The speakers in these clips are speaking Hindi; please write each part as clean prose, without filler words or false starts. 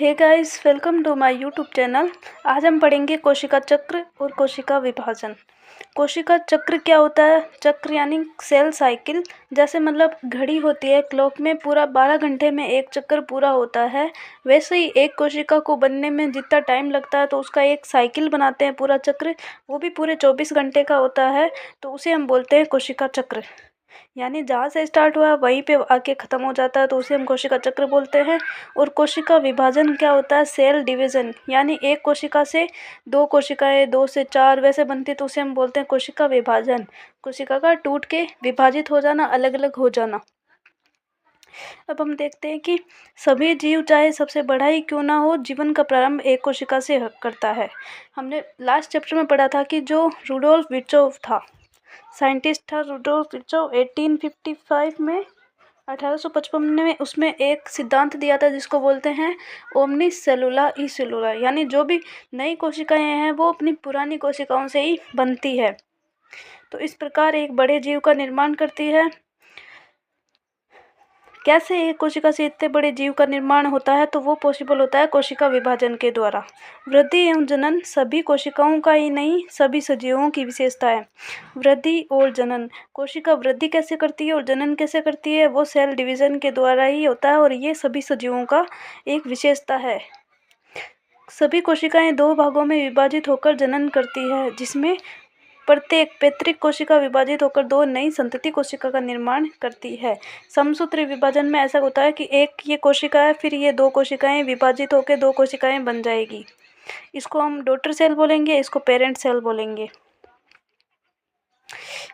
Hey guys, welcome to my YouTube channel. आज हम पढ़ेंगे कोशिका चक्र और कोशिका विभाजन। कोशिका चक्र क्या होता है? चक्र यानी सेल साइकिल। जैसे मतलब घड़ी होती है, क्लॉक में पूरा 12 घंटे में एक चक्कर पूरा होता है, वैसे ही एक कोशिका को बनने में जितना टाइम लगता है तो उसका एक साइकिल बनाते हैं पूरा चक्र, वो भी पूरे 24 घंटे का होता है, तो उसे हम बोलते हैं कोशिका चक्र। यानी जहाँ से स्टार्ट हुआ वहीं पे आके ख़त्म हो जाता है, तो उसे हम कोशिका चक्र बोलते हैं। और कोशिका विभाजन क्या होता है? Cell division. यानी एक कोशिका से दो कोशिकाएं, 2 से 4 वैसे बनती है, तो उसे हम बोलते हैं कोशिका विभाजन। कोशिका का टूट के विभाजित हो जाना, अलग अलग हो जाना। अब हम देखते हैं कि सभी जीव, चाहे सबसे बड़ा ही क्यों ना हो, जीवन का प्रारंभ एक कोशिका से करता है। हमने लास्ट चैप्टर में पढ़ा था कि जो रुडोल्फ विर्चोव था, साइंटिस्ट था रुडोल्फ विर्चोव, 1855 में 1855 में उसमें एक सिद्धांत दिया था जिसको बोलते हैं ओमनी सेलुला ई सेलुला। यानी जो भी नई कोशिकाएं हैं वो अपनी पुरानी कोशिकाओं से ही बनती है। तो इस प्रकार एक बड़े जीव का निर्माण करती है। कैसे एक कोशिका से इतने बड़े जीव का निर्माण होता है? तो वो पॉसिबल होता है कोशिका विभाजन के द्वारा। वृद्धि एवं जनन सभी कोशिकाओं का ही नहीं, सभी सजीवों की विशेषता है। वृद्धि और जनन, कोशिका वृद्धि कैसे करती है और जनन कैसे करती है? वो सेल डिवीजन के द्वारा ही होता है, और ये सभी सजीवों का एक विशेषता है। सभी कोशिकाएं 2 भागों में विभाजित होकर जनन करती है, जिसमें प्रत्येक पैतृक कोशिका विभाजित होकर 2 नई संतति कोशिका का निर्माण करती है। समसूत्री विभाजन में ऐसा होता है कि एक ये कोशिका है, फिर ये 2 कोशिकाएं विभाजित होकर 2 कोशिकाएं बन जाएगी। इसको हम डॉटर सेल बोलेंगे, इसको पेरेंट सेल बोलेंगे।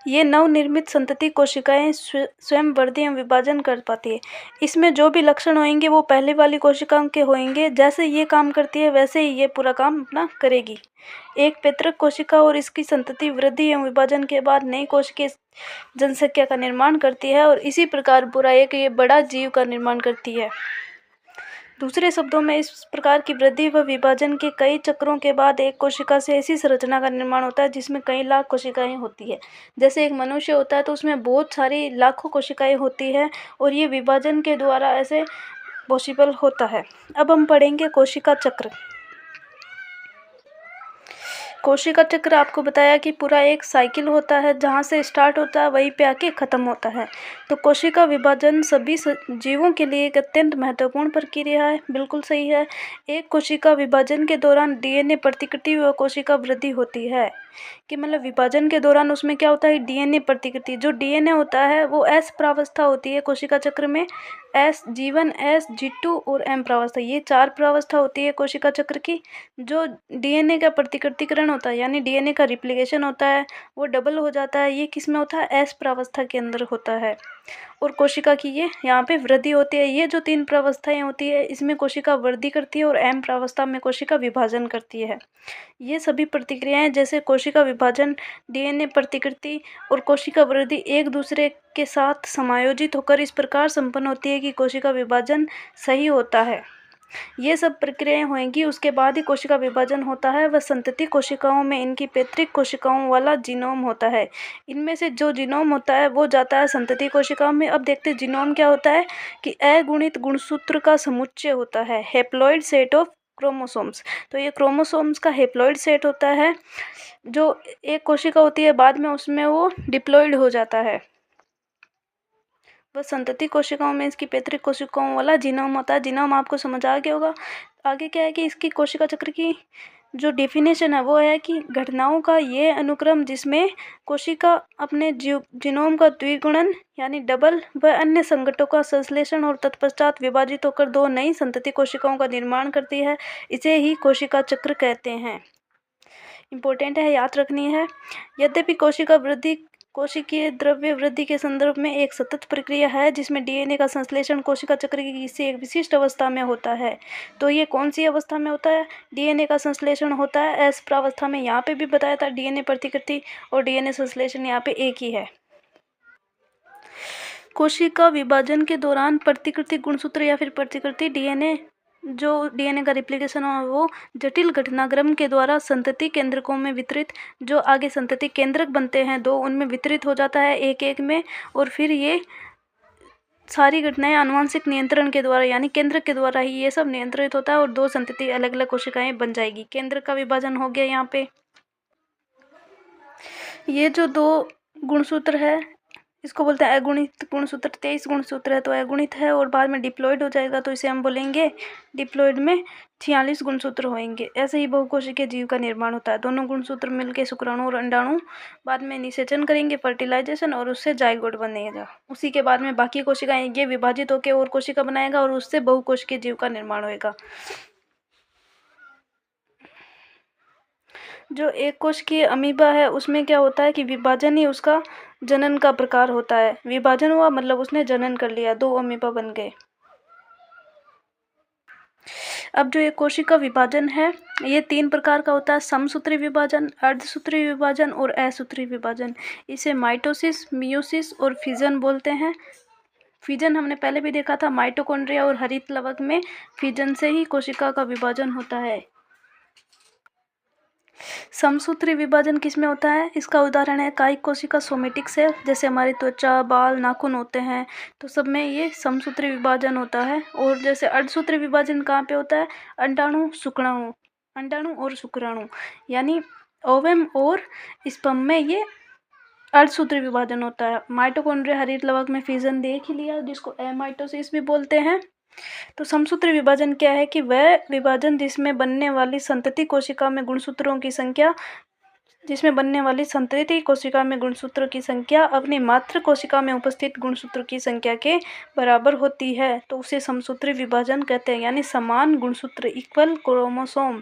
ये नवनिर्मित संतति कोशिकाएं स्वयं वृद्धि एवं विभाजन कर पाती है। इसमें जो भी लक्षण होंगे वो पहले वाली कोशिकाओं के होंगे। जैसे ये काम करती है वैसे ही ये पूरा काम अपना करेगी। एक पैतृक कोशिका और इसकी संतति वृद्धि एवं विभाजन के बाद नई कोशिकीय जनसंख्या का निर्माण करती है, और इसी प्रकार पूरा एक ये बड़ा जीव का निर्माण करती है। दूसरे शब्दों में इस प्रकार की वृद्धि व विभाजन के कई चक्रों के बाद एक कोशिका से ऐसी संरचना का निर्माण होता है जिसमें कई लाख कोशिकाएं होती है। जैसे एक मनुष्य होता है तो उसमें बहुत सारी लाखों कोशिकाएं होती है, और ये विभाजन के द्वारा ऐसे पॉसिबल होता है। अब हम पढ़ेंगे कोशिका चक्र। कोशिका चक्र आपको बताया कि पूरा एक साइकिल होता है, जहाँ से स्टार्ट होता है वहीं पे आके ख़त्म होता है। तो कोशिका विभाजन सभी जीवों के लिए एक अत्यंत महत्वपूर्ण प्रक्रिया है। बिल्कुल सही है। एक कोशिका विभाजन के दौरान डीएनए प्रतिकृति व कोशिका वृद्धि होती है। कि मतलब विभाजन के दौरान उसमें क्या होता है? डीएनए प्रतिकृति। जो डीएनए होता है वो एस प्रावस्था होती है कोशिका चक्र में। एस G1, एस G2 और एम प्रावस्था, ये 4 प्रावस्था होती है कोशिका चक्र की। जो डीएनए का प्रतिकृतिकरण होता है, यानी डीएनए का रिप्लिकेशन होता है, वो डबल हो जाता है। ये किस में होता है? एस प्रावस्था के अंदर होता है। और कोशिका की ये यहाँ पे वृद्धि होती है। ये जो 3 प्रावस्थाएं होती है, इसमें कोशिका वृद्धि करती है, और एम प्रावस्था में कोशिका विभाजन करती है। ये सभी प्रतिक्रियाएं, जैसे कोशिका विभाजन, डीएनए प्रतिकृति और कोशिका वृद्धि, एक दूसरे के साथ समायोजित होकर इस प्रकार संपन्न होती है कि कोशिका विभाजन सही होता है। ये सब प्रक्रियाएं होंगी, उसके बाद ही कोशिका विभाजन होता है। वह संतति कोशिकाओं में इनकी पैतृक कोशिकाओं वाला जीनोम होता है। इनमें से जो जीनोम होता है वो जाता है संतति कोशिकाओं में। अब देखते हैं जीनोम क्या होता है। कि अगुणित गुणसूत्र का समुच्चय होता है, हैप्लॉइड सेट ऑफ क्रोमोसोम्स। तो ये क्रोमोसोम्स का हैप्लॉइड सेट होता है। जो एक कोशिका होती है, बाद में उसमें वो डिप्लॉइड हो जाता है। वह संतति कोशिकाओं में इसकी पैतृक कोशिकाओं वाला जीनोम होता है। जीनोम आपको समझ आ गया होगा। आगे क्या है कि इसकी कोशिका चक्र की जो डेफिनेशन है वो है कि घटनाओं का ये अनुक्रम जिसमें कोशिका अपने जीनोम का द्विगुणन यानी डबल व अन्य संघटकों का संश्लेषण और तत्पश्चात विभाजित होकर 2 नई संतति कोशिकाओं का निर्माण करती है, इसे ही कोशिका चक्र कहते हैं। इम्पोर्टेंट है, याद रखनी है। यद्यपि कोशिका वृद्धि कोशिकीय द्रव्य वृद्धि के संदर्भ में एक सतत प्रक्रिया है, जिसमें डीएनए का संश्लेषण कोशिका चक्र की किसी एक विशिष्ट अवस्था में होता है। तो ये कौन सी अवस्था में होता है? डीएनए का संश्लेषण होता है एस प्रावस्था में। यहाँ पे भी बताया था डीएनए प्रतिकृति और डीएनए संश्लेषण यहाँ पे एक ही है। कोशिका विभाजन के दौरान प्रतिकृति गुणसूत्र या फिर प्रतिकृति डीएनए, जो डीएनए का रिप्लिकेशन हो वो जटिल घटनाक्रम के द्वारा संतति केंद्रकों में वितरित, जो आगे संतति केंद्रक बनते हैं 2, उनमें वितरित हो जाता है एक एक में, और फिर ये सारी घटनाएं आनुवंशिक नियंत्रण के द्वारा यानी केंद्र के द्वारा ही ये सब नियंत्रित होता है और दो संतति अलग अलग कोशिकाएं बन जाएगी। केंद्र का विभाजन हो गया यहाँ पे। ये जो दो गुणसूत्र है इसको बोलते हैं अगुणित गुणसूत्र। 23 गुणसूत्र है तो अगुणित है और बाद में डिप्लॉइड हो जाएगा तो इसे हम बोलेंगे डिप्लॉइड में 46 गुणसूत्र होंगे। ऐसे ही बहुकोशिकीय जीव का निर्माण होता है। दोनों गुणसूत्र मिलकर शुक्राणु और अंडाणु बाद में निषेचन करेंगे, फर्टिलाइजेशन, और उससे जाइगोट बनेगा। उसी के बाद में बाकी कोशिकाएं ये विभाजित होकर और कोशिका बनाएगा और उससे बहुकोशिकीय जीव का निर्माण होगा। जो एक कोशिकीय अमीबा है उसमें क्या होता है कि विभाजन ही उसका जनन का प्रकार होता है। विभाजन हुआ मतलब उसने जनन कर लिया, 2 अमीबा बन गए। अब जो एक कोशिका विभाजन है ये 3 प्रकार का होता है, समसूत्री विभाजन, अर्धसूत्री विभाजन और असूत्री विभाजन। इसे माइटोसिस, मियोसिस और फिजन बोलते हैं। फिजन हमने पहले भी देखा था, माइटोकॉन्ड्रिया और हरित लवक में फिजन से ही कोशिका का विभाजन होता है। समसूत्री विभाजन किसमें होता है? इसका उदाहरण है कायिक कोशिका, सोमेटिक सेल, जैसे हमारी त्वचा, बाल, नाखून होते हैं तो सब में ये समसूत्री विभाजन होता है। और जैसे अर्धसूत्री विभाजन कहाँ पे होता है? अंडाणु, शुक्राणु, अंडाणु और शुक्राणु यानी ओवम और स्पर्म में ये अर्धसूत्री विभाजन होता है। माइटोकॉन्ड्रिया, हरित लवक में फिजन देख ही लिया, जिसको एमाइटोसिस भी बोलते हैं। तो समसूत्री विभाजन क्या है कि वह विभाजन जिसमें बनने वाली संतति कोशिका में गुणसूत्रों की संख्या अपनी मातृ कोशिका में उपस्थित गुणसूत्र की संख्या के बराबर होती है तो उसे समसूत्री विभाजन कहते हैं, यानी समान गुणसूत्र, इक्वल क्रोमोसोम।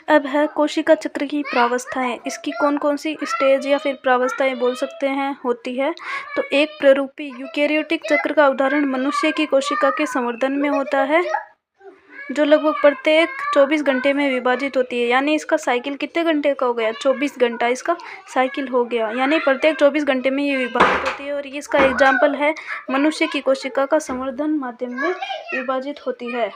अब है कोशिका चक्र की प्रावस्थाएं। इसकी कौन कौन सी स्टेज या फिर प्रावस्थाएं बोल सकते हैं होती है? तो एक प्ररूपी यूकेरियोटिक चक्र का उदाहरण मनुष्य की कोशिका के संवर्धन में होता है, जो लगभग प्रत्येक 24 घंटे में विभाजित होती है। यानी इसका साइकिल कितने घंटे का हो गया? 24 घंटा इसका साइकिल हो गया, यानी प्रत्येक 24 घंटे में ये विभाजित होती है। और ये इसका एग्जाम्पल है मनुष्य की कोशिका का संवर्धन माध्यम में विभाजित होती है।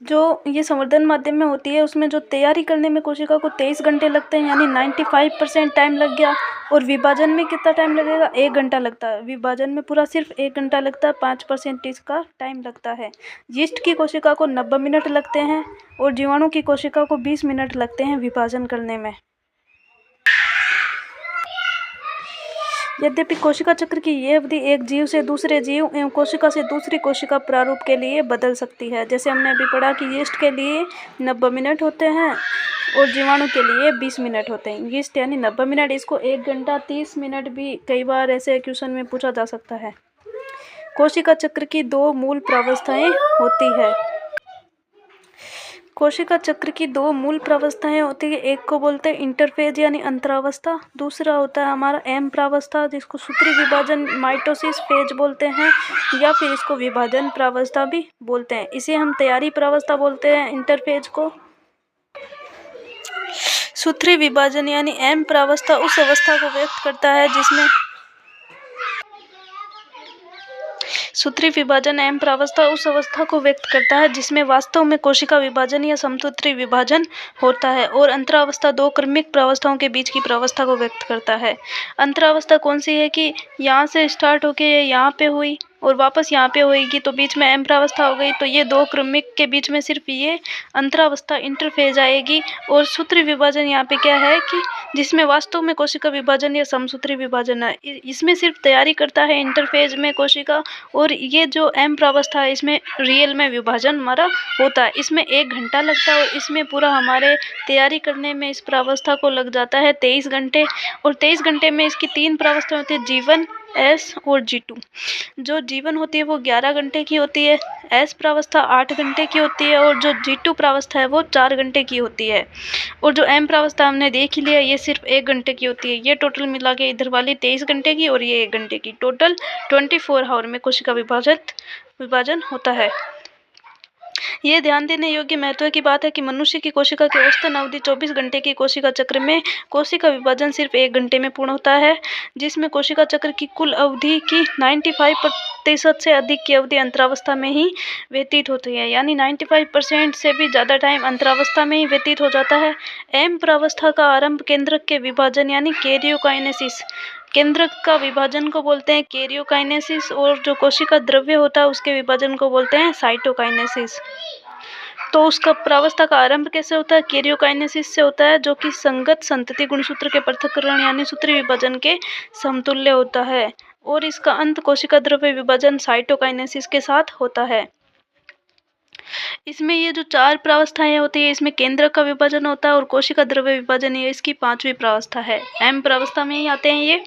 जो ये संवर्धन माध्यम में होती है उसमें जो तैयारी करने में कोशिका को 23 घंटे लगते हैं, यानी 95% टाइम लग गया। और विभाजन में कितना टाइम लगेगा? 1 घंटा लगता है। विभाजन में पूरा सिर्फ 1 घंटा लगता है, 5% इसका टाइम लगता है। यीस्ट की कोशिका को 90 मिनट लगते हैं और जीवाणु की कोशिका को 20 मिनट लगते हैं विभाजन करने में। यद्यपि कोशिका चक्र की ये अवधि एक जीव से दूसरे जीव एवं कोशिका से दूसरी कोशिका प्रारूप के लिए बदल सकती है। जैसे हमने अभी पढ़ा कि यीस्ट के लिए 90 मिनट होते हैं और जीवाणु के लिए 20 मिनट होते हैं। यीस्ट यानी 90 मिनट, इसको 1 घंटा 30 मिनट भी कई बार ऐसे क्वेश्चन में पूछा जा सकता है। कोशिका चक्र की 2 मूल प्रावस्थाएं होती है। कोशिका चक्र की 2 मूल प्रावस्थाएं होती है। एक को बोलते हैं इंटरफेज यानी अंतरावस्था, दूसरा होता है हमारा एम प्रावस्था, जिसको सूत्री विभाजन माइटोसिस फेज बोलते हैं या फिर इसको विभाजन प्रावस्था भी बोलते हैं। इसे हम तैयारी प्रावस्था बोलते हैं इंटरफेज को। सूत्री विभाजन यानी एम प्रावस्था उस अवस्था को व्यक्त करता है जिसमें सूत्री विभाजन एम प्रावस्था उस अवस्था को व्यक्त करता है जिसमें वास्तव में कोशिका विभाजन या समसूत्री विभाजन होता है। और अंतरावस्था 2 क्रमिक प्रावस्थाओं के बीच की प्रावस्था को व्यक्त करता है। अंतरावस्था कौन सी है कि यहाँ से स्टार्ट होके यहाँ पे हुई और वापस यहाँ पे होएगी तो बीच में एम प्रावस्था हो गई, तो ये 2 क्रमिक के बीच में सिर्फ ये अंतरावस्था इंटरफेज आएगी। और सूत्री विभाजन यहाँ पे क्या है कि जिसमें वास्तव में कोशिका विभाजन या समसूत्री विभाजन है, इसमें सिर्फ तैयारी करता है इंटरफेज में कोशिका। और ये जो एम प्रावस्था है इसमें रियल में विभाजन हमारा होता है। इसमें 1 घंटा लगता है और इसमें पूरा हमारे तैयारी करने में इस प्रावस्था को लग जाता है 23 घंटे। और 23 घंटे में इसकी 3 प्रावस्था होती है, G1, S और G2। जो G1 होती है वो 11 घंटे की होती है, S प्रावस्था 8 घंटे की होती है और जो G2 प्रावस्था है वो 4 घंटे की होती है। और जो M प्रावस्था हमने देख ही लिया ये सिर्फ 1 घंटे की होती है। ये टोटल मिला के इधर वाली 23 घंटे की और ये 1 घंटे की, टोटल 24 आवर में कोशिका विभाजन होता है। ये ध्यान देने योग्य महत्व की बात है कि मनुष्य की कोशिका की औसतन अवधि 24 घंटे की कोशिका चक्र में कोशिका विभाजन सिर्फ 1 घंटे में पूर्ण होता है, जिसमें कोशिका चक्र की कुल अवधि की 90% से अधिक की अवधि अंतरावस्था में ही व्यतीत होती है, यानी 95% से भी ज़्यादा टाइम अंतरावस्था में ही व्यतीत हो जाता है। एम प्रावस्था का आरंभ केंद्रक के विभाजन यानी कैरियोकाइनेसिस, केंद्रक का विभाजन को बोलते हैं कैरियोकाइनेसिस, और जो कोशिका द्रव्य होता है उसके विभाजन को बोलते हैं साइटोकाइनेसिस। तो उसका प्रावस्था का आरंभ कैसे होता है? कैरियोकाइनेसिस से होता है, जो कि संगत संतति गुणसूत्र के पृथक्करण यानी सूत्रीय विभाजन के समतुल्य होता है, और इसका अंत कोशिका द्रव्य विभाजन साइटोकाइनेसिस के साथ होता है। इसमें ये जो 4 प्रावस्थाएं होती है, इसमें केंद्रक का विभाजन होता है और कोशिका द्रव्य विभाजन, ये इसकी 5वीं प्रावस्था है। एम प्रावस्था में ही आते हैं ये।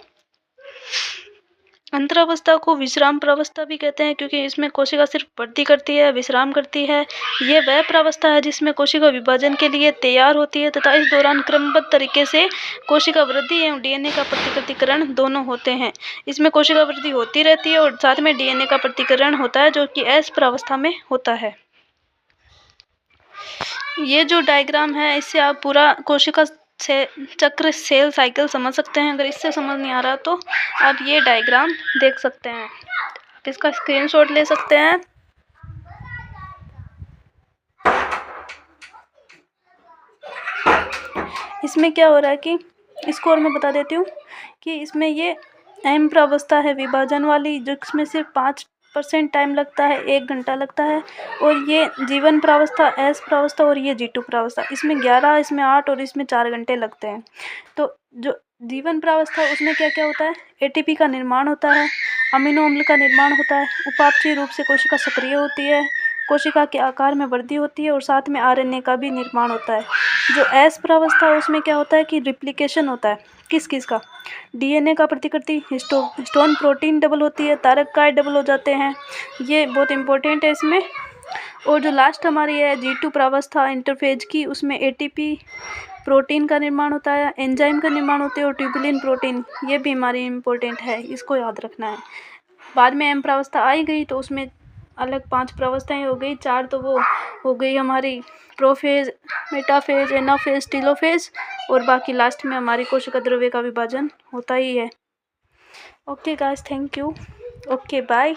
अंतरावस्था को विश्राम प्रावस्था भी कहते हैं, क्योंकि इसमें कोशिका सिर्फ वृद्धि करती है, विश्राम करती है। ये वह प्रावस्था है जिसमें कोशिका विभाजन के लिए तैयार होती है तथा इस दौरान क्रमबद्ध तरीके से कोशिका वृद्धि एवं डीएनए का प्रतिकृतिकरण दोनों होते हैं। इसमें कोशिका वृद्धि होती रहती है और साथ में डीएनए का प्रतिकृतिकरण होता है, जो कि एस प्रावस्था में होता है। ये जो डायग्राम है, इससे आप पूरा कोशिका से चक्र सेल साइकिल समझ सकते हैं। अगर इससे समझ नहीं आ रहा तो आप ये डायग्राम देख सकते हैं, आप इसका स्क्रीनशॉट ले सकते हैं। इसमें क्या हो रहा है कि इसको और मैं बता देती हूँ कि इसमें ये एम प्रावस्था है विभाजन वाली, जिसमें सिर्फ 5% टाइम लगता है, 1 घंटा लगता है। और ये जीवन प्रावस्था एस प्रावस्था और ये G2 प्रावस्था, इसमें 11, इसमें 8 और इसमें 4 घंटे लगते हैं। तो जो जीवन प्रावस्था उसमें क्या क्या होता है? एटीपी का निर्माण होता है, अमीनो अम्ल का निर्माण होता है, उपापचयी रूप से कोशिका सक्रिय होती है, कोशिका के आकार में वृद्धि होती है और साथ में आरएनए का भी निर्माण होता है। जो एस प्रावस्था उसमें क्या होता है कि रिप्लिकेशन होता है। किस किस का? डीएनए का प्रतिकृति, हिस्टोन प्रोटीन डबल होती है, तारककाय डबल हो जाते हैं, ये बहुत इंपॉर्टेंट है इसमें। और जो लास्ट हमारी है G2 प्रावस्था इंटरफेज की, उसमें एटीपी प्रोटीन का निर्माण होता है, एंजाइम का निर्माण होता है और ट्यूबुलिन प्रोटीन, ये भी हमारी इम्पोर्टेंट है, इसको याद रखना है। बाद में एम प्रावस्था आई गई तो उसमें अलग 5 प्रावस्थाएं हो गई, 4 तो वो हो गई हमारी प्रोफेज, मेटाफेज, एनाफेज, टीलोफेज, और बाकी लास्ट में हमारी कोशिका द्रव्य का विभाजन होता ही है। Okay guys, thank you. Okay bye.